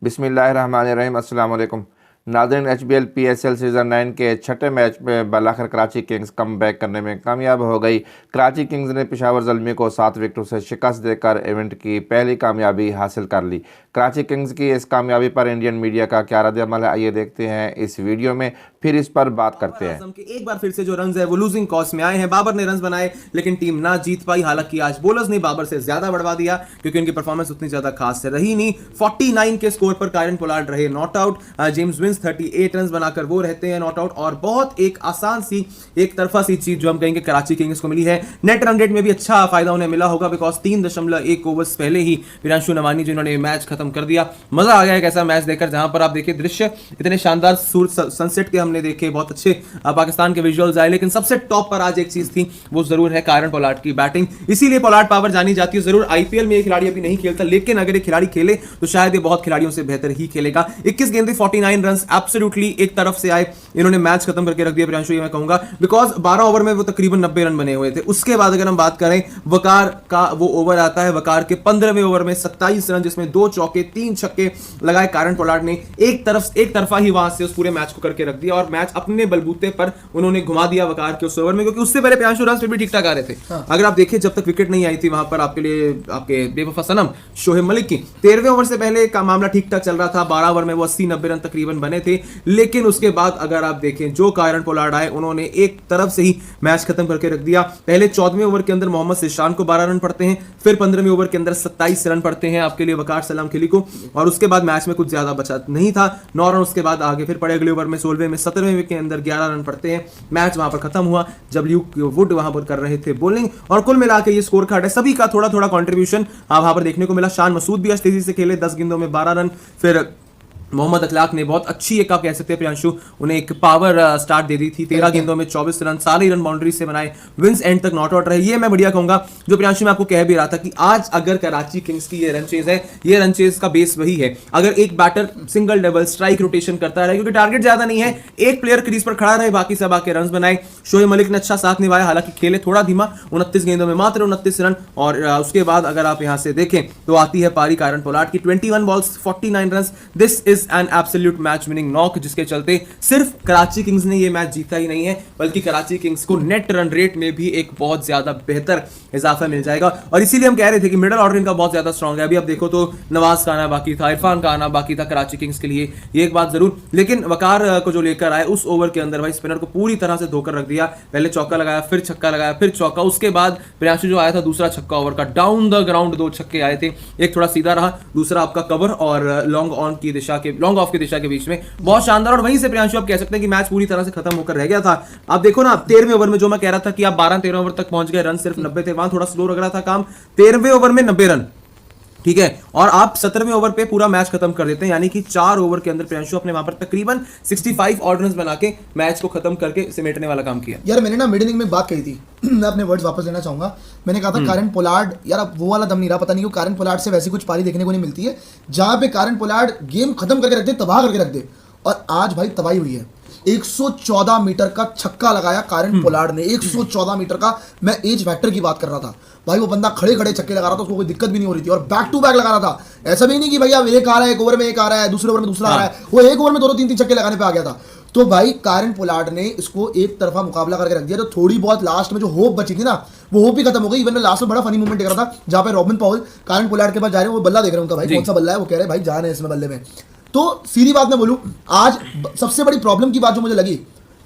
बिस्मिल्लाहिर्रहमानिर्रहीम। अस्सलाम वालेकुम नाज़रीन। HBL PSL सीज़न 9 के छठे मैच में बलाखिर कराची किंग्स कम बैक करने में कामयाब हो गई। कराची किंग्स ने पेशावर ज़ल्मी को 7 विकेटों से शिकस्त देकर इवेंट की पहली कामयाबी हासिल कर ली। कराची किंग्स की इस कामयाबी पर इंडियन मीडिया का क्या रद्द-ए-अमल है, आइए देखते हैं इस वीडियो में, फिर इस पर बात करते हैं। एक बार फिर से जो रन्स है वो लूजिंग कॉस्ट में आए हैं। बाबर ने रन्स बनाए लेकिन टीम ना जीत पाई। हालांकि आज बोलर्स ने बाबर से ज्यादा बढ़वा दिया क्योंकि उनकी परफॉर्मेंस उतनी ज्यादा खास रही नहीं। 49 के स्कोर पर कायरन पोलार्ड रहे not out. James Vince 38 run बनाकर वो रहते हैं नॉट आउट। और बहुत एक आसान सी एक तरफा सी चीज जो हम कहेंगे कराची किंग्स को मिली है। नेट रन रेट में भी अच्छा फायदा उन्हें मिला होगा बिकॉज 3.1 ओवर्स पहले ही प्रियांशु नवानी जिन्होंने मैच खत्म कर दिया। मजा आ गया एक ऐसा मैच देखकर जहां पर आप देखिए दृश्य इतने शानदार सनसेट के हमने देखे, बहुत अच्छे पाकिस्तान के विजुअल्स आए। लेकिन सबसे टॉप पर आज एक चीज थी वो जरूर है कायरन पोलार्ड की बैटिंग। इसीलिए पोलार्ड पावर जानी जाती है। जरूर आईपीएल में ये खिलाड़ी अभी नहीं खेलता लेकिन अगर ये खिलाड़ी खेले तो शायद ये बहुत खिलाड़ियों से बेहतर ही खेलेगा। 21 गेंदे 49 रन एब्सोल्युटली एक तरफ से आए, इन्होंने मैच खत्म करके रख दिया प्रियांशु, ये मैं कहूंगा बिकॉज 12 ओवर में वो तकरीबन 90 रन बने हुए थे। उसके बाद अगर हम बात करें वकार का वो ओवर आता है, वकार के 15वें ओवर में 27 रन जिसमें 2 चौके 3 छक्के लगाए कायरन पोलार्ड ने। एक तरफा ही वहां से उस पूरे मैच को करके रख दिया और मैच अपने बलबूते पर उन्होंने घुमा दिया वकार के उस ओवर में, क्योंकि उससे पहले प्रियांशु रन फिर भी ठीक ठाक आ रहे थे। हाँ। अगर आप देखिए जब तक विकेट नहीं आई थी वहां पर आपके लिए आपके बेवफा सनम शोएब मलिक की 13वें ओवर से पहले का मामला ठीक ठाक चल रहा था। 12 ओवर में वो 80-90 रन तकरीबन बने थे। लेकिन उसके बाद अगर आप देखें जो कायरन पोलार्ड आए उन्होंने एक तरफ से ही मैच खत्म करके रख दिया। पहले 14वें ओवर के अंदर मोहम्मद सिशान को 12 रन पड़ते हैं, फिर 15वें ओवर के अंदर 27 रन पड़ते हैं आपके लिए वकार सलाम खिली को। और उसके बाद मैच में कुछ ज्यादा बचा नहीं था, 9 रन उसके बाद आगे फिर पड़े अगले ओवर में 16वें में 17वें के अंदर 11 रन पड़ते हैं। मैच वहां पर खत्म हुआ जब ल्यूक वुड वहां पर कर रहे थे बॉलिंग। और कुल मिला के ये स्कोर कार्ड है, सभी का थोड़ा थोड़ा कंट्रीब्यूशन वहां पर देखने को मिला। शान मसूद भी आज तेजी से खेले, 10 गेंदों में 12 रन। फिर मोहम्मद अखलाक ने बहुत अच्छी एक आप कह सकते हैं प्रियांशु उन्हें एक पावर स्टार्ट दे दी थी। 13 गेंदों में 24 रन, सारे रन बाउंड्री से बनाए। विंस एंड तक नॉट आउट रहे। ये मैं बढ़िया कहूंगा जो प्रियांशु मैं आपको कह भी रहा था कि आज अगर कराची किंग्स की ये रन चेज है, ये रन चेज का बेस वही है। अगर एक batter single double strike rotation करता रहे क्योंकि टारगेट ज्यादा नहीं है, एक प्लेयर क्रीज पर खड़ा रहे, बाकी सब आके रन बनाए। शोएब मलिक ने अच्छा साथ निभाया, हालांकि खेले थोड़ा धीमा, 29 गेंदों में मात्र 29 रन। और उसके बाद अगर आप यहां से देखें तो आती है पारी कायरन पोलार्ड की 21 balls 49 run. This is an absolute match winning knock, जिसके चलते सिर्फ कराची किंग्स ने ये मैच जीता ही नहीं है बल्कि कराची किंग्स को नेट रन रेट में भी एक बहुत ज्यादा बेहतर इजाफा मिल जाएगा। और इसीलिए हम कह रहे थे कि मिडिल ऑर्डर इनका बहुत ज्यादा स्ट्रांग है। अभी आप देखो तो नवाज का आना बाकी था, इरफान का आना बाकी था कराची किंग्स के लिए, ये एक बात जरूर। लेकिन वकार को जो लेकर आए उस ओवर के अंदर भाई स्पिनर को पूरी तरह से धोकर रख दिया। पहले चौका लगाया, फिर छक्का लगाया, फिर चौका, उसके बाद प्रियांशु जो आया था दूसरा छक्का ओवर का, डाउन द ग्राउंड 2 छक्के आए थे। एक थोड़ा सीधा रहा, दूसरा आपका कवर और लॉन्ग ऑफ की दिशा के बीच में बहुत शानदार। और वहीं से प्रियांशु आप कह सकते हैं कि मैच पूरी तरह से खत्म होकर रह गया था। आप देखो ना 13वें ओवर में जो मैं कह रहा था कि आप 12-13 ओवर तक पहुंच गए, रन सिर्फ 90 थे, वहां थोड़ा स्लो लग रहा था काम। 13वें ओवर में 90 रन, ठीक है, और आप 17वें ओवर पे पूरा मैच खत्म कर देते हैं। यानी कि 4 ओवर के अंदर प्रियांशु अपने वहां पर तकरीबन 65 ऑड रन बना के मैच को खत्म करके समेटने वाला काम किया। यार मैंने ना मिड इनिंग में बात कही थी मैं अपने वर्ड्स वापस लेना चाहूंगा। मैंने कहा था कायरन पोलार्ड, यार अब वो वाला दम नहीं रहा, पता नहीं क्यों कायरन पोलार्ड से वैसी कुछ पारी देखने को नहीं मिलती है जहां पे कायरन पोलार्ड गेम खत्म करके रख दे, तबाह करके रख दे। और आज भाई तबाही हुई है। 114 मीटर का छक्का लगाया कायरन पोलार्ड ने, 114 मीटर का। मैं एज फैक्टर की बात कर रहा था भाई, वो बंदा खड़े खड़े छक्के लगा रहा था, उसको कोई दिक्कत भी नहीं हो रही थी और बैक टू बैक लगा रहा था। ऐसा भी नहीं कि भैया एक आ रहा है, एक ओवर में एक आ रहा है, दूसरे ओवर में दूसरा आ रहा है, वो एक ओवर में 2-3 छक्के लगाने पे आ गया था। तो भाई कायरन पोलार्ड ने इसको एक तरफा मुकाबला करके रख दिया। तो थोड़ी बहुत लास्ट में जो होप बची थी ना वो होप भी खत्म हो गई। इवन मैं लास्ट में बड़ा फनी मूवमेंट देख रहा था जहां पे रॉबिन पॉल कायरन पोलार्ड के पास जा रहे हैं, वो बल्ला देख रहे हैं उनका, भाई कौन सा बल्ला है, वो कह रहे हैं भाई जान है इसमें बल्ले में। तो सीधी बात मैं बोलूं, आज सबसे बड़ी प्रॉब्लम की बात जो मुझे लगी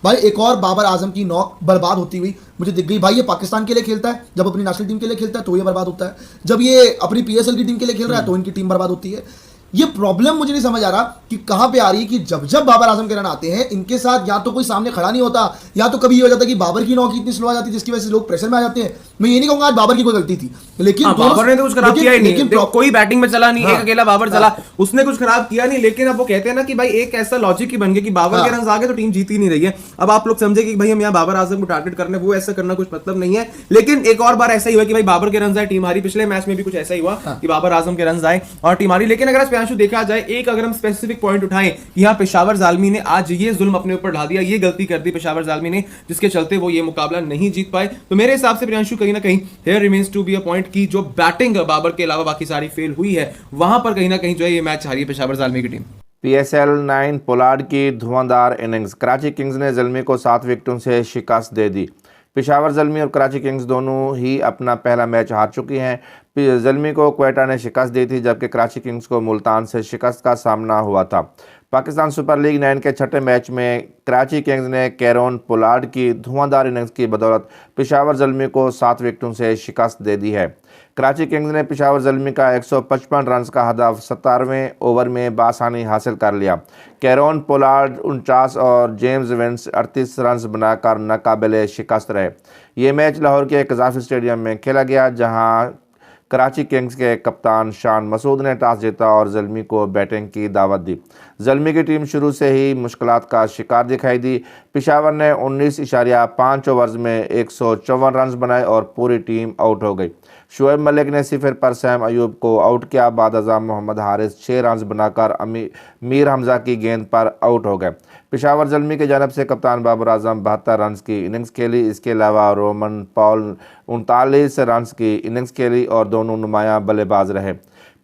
भाई, एक और बाबर आजम की नॉक बर्बाद होती हुई मुझे दिख गई। भाई ये पाकिस्तान के लिए खेलता है, जब अपनी नेशनल टीम के लिए खेलता है तो ये बर्बाद होता है, जब ये अपनी PSL की टीम के लिए खेल रहा है तो इनकी टीम बर्बाद होती है। ये प्रॉब्लम मुझे नहीं समझ आ रहा कि कहां पे आ रही है कि जब जब बाबर आजम के रन आते हैं इनके साथ या तो कोई सामने खड़ा नहीं होता, या तो कभी ये हो जाता है कि बाबर की नॉक इतनी स्लो आ जाती है जिसकी वजह से लोग प्रेशर में आ जाते हैं। मैं ये नहीं कहूंगा आज बाबर की कोई गलती थी, लेकिन बाबर ने तो कुछ खराब किया ही नहीं, कोई बैटिंग में चला नहीं, एक अकेला बाबर चला, उसने कुछ खराब किया नहीं। लेकिन अब वो कहते हैं ना कि भाई एक ऐसा लॉजिक ही बन गया कि बाबर के रन आ गए तो टीम जीत ही नहीं रही है। अब आप लोग समझे कि भाई हम यहाँ बाबर आजम को टारगेट करने, वो ऐसा करना कुछ मतलब नहीं है। लेकिन एक और बार ऐसा ही हुआ कि भाई बाबर के रन आए, टीम हारी। पिछले मैच में भी कुछ ऐसा ही हुआ कि बाबर आजम के रन आए और टीम हारी। लेकिन अगर प्रियांशु देखा जाए, एक अगर हम स्पेसिफिक पॉइंट उठाएं, यहाँ पेशावर जालमी ने आज ये जुल्म अपने ऊपर ढा दिया, ये गलती कर दी पेशावर जालमी ने, जिसके चलते वो ये मुकाबला नहीं जीत पाए। तो मेरे हिसाब से प्रियांशु कहीं ना कहीं here remains to be a point की जो बैटिंग बाबर के अलावा बाकी सारी फेल हुई है, वहां पर कहीं ना कहीं जो है ये मैच हारी है पेशावर जालमी की टीम। PSL 9 पोलार्ड की धुआंधार इनिंग्स, कराची किंग्स ने ज़ल्मी को 7 विकेटों से शिकस्त दे दी। पेशावर ज़ल्मी और कराची किंग्स दोनों ही अपना पहला मैच हार चुकी हैं। ज़ल्मी को क्वेटा ने शिकस्त दी थी, जबकि कराची किंग्स को मुल्तान से शिकस्त का सामना हुआ था। पाकिस्तान सुपर लीग 9 के छठे मैच में कराची किंग्स ने कैरोन पोलार्ड की धुआंधार इनिंग्स की बदौलत पेशावर ज़ल्मी को 7 विकेटों से शिकस्त दे दी है। कराची किंग्स ने पेशावर ज़ल्मी का 155 रन का हदफ 17वें ओवर में बासानी हासिल कर लिया। कैरोन पोलार्ड 49 और जेम्स विंस 38 रन बनाकर नाकाबिले शिकस्त रहे। ये मैच लाहौर के कज़ाफ़ी स्टेडियम में खेला गया, जहां कराची किंग्स के कप्तान शान मसूद ने टॉस जीता और ज़ल्मी को बैटिंग की दावत दी। ज़ल्मी की टीम शुरू से ही मुश्किलात का शिकार दिखाई दी। पेशावर ने 19.5 ओवर्स में 154 रन बनाए और पूरी टीम आउट हो गई। शुएब मलिक ने सिफर पर सैम अयूब को आउट किया। बाद अज़म मोहम्मद हारिस 6 रन बनाकर मीर हमजा की गेंद पर आउट हो गए। पेशावर ज़ल्मी की जानब से कप्तान बाबर आजम 72 रन की इनिंग्स खेली। इसके अलावा रोमन पॉल 39 रन की इनिंग्स खेली और दोनों नुमायां बल्लेबाज रहे।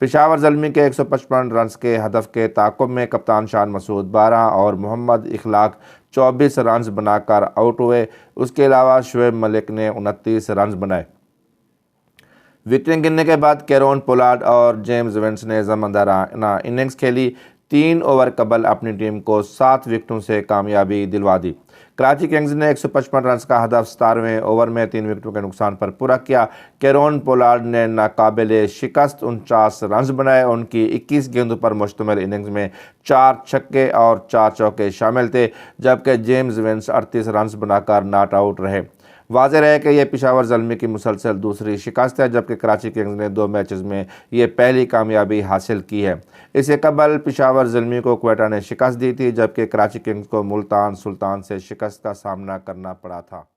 पेशावर ज़ल्मी के 155 रन के हदफ के ताक़ुब में कप्तान शान मसूद 12 और मोहम्मद इखलाक 24 रन बनाकर आउट हुए। उसके अलावा शुएब मलिक ने 29 रन बनाए। विकेटें गिनने के बाद कैरोन पोलार्ड और जेम्स विंस ने जमादाराना इनिंग्स खेली। 3 ओवर कबल अपनी टीम को 7 विकेटों से कामयाबी दिलवा दी। कराची किंग्स ने 155 रन का हदफ 17वें ओवर में 3 विकेटों के नुकसान पर पूरा किया। कैरोन पोलार्ड ने नाकाबिले शिकस्त 49 रन बनाए। उनकी 21 गेंदों पर मुश्तमिल इनिंग्स में 4 छक्के और 4 चौके शामिल थे, जबकि जेम्स विंस 38 रन बनाकर नॉट आउट रहे। वाज़ेह है कि यह पेशावर ज़ल्मी की मुसलसल दूसरी शिकस्त है, जबकि कराची किंग्स ने 2 मैचेस में ये पहली कामयाबी हासिल की है। इससे कबल पेशावर ज़ल्मी को क्वेटा ने शिकस्त दी थी, जबकि कराची किंग्स को मुल्तान सुल्तान से शिकस्त का सामना करना पड़ा था।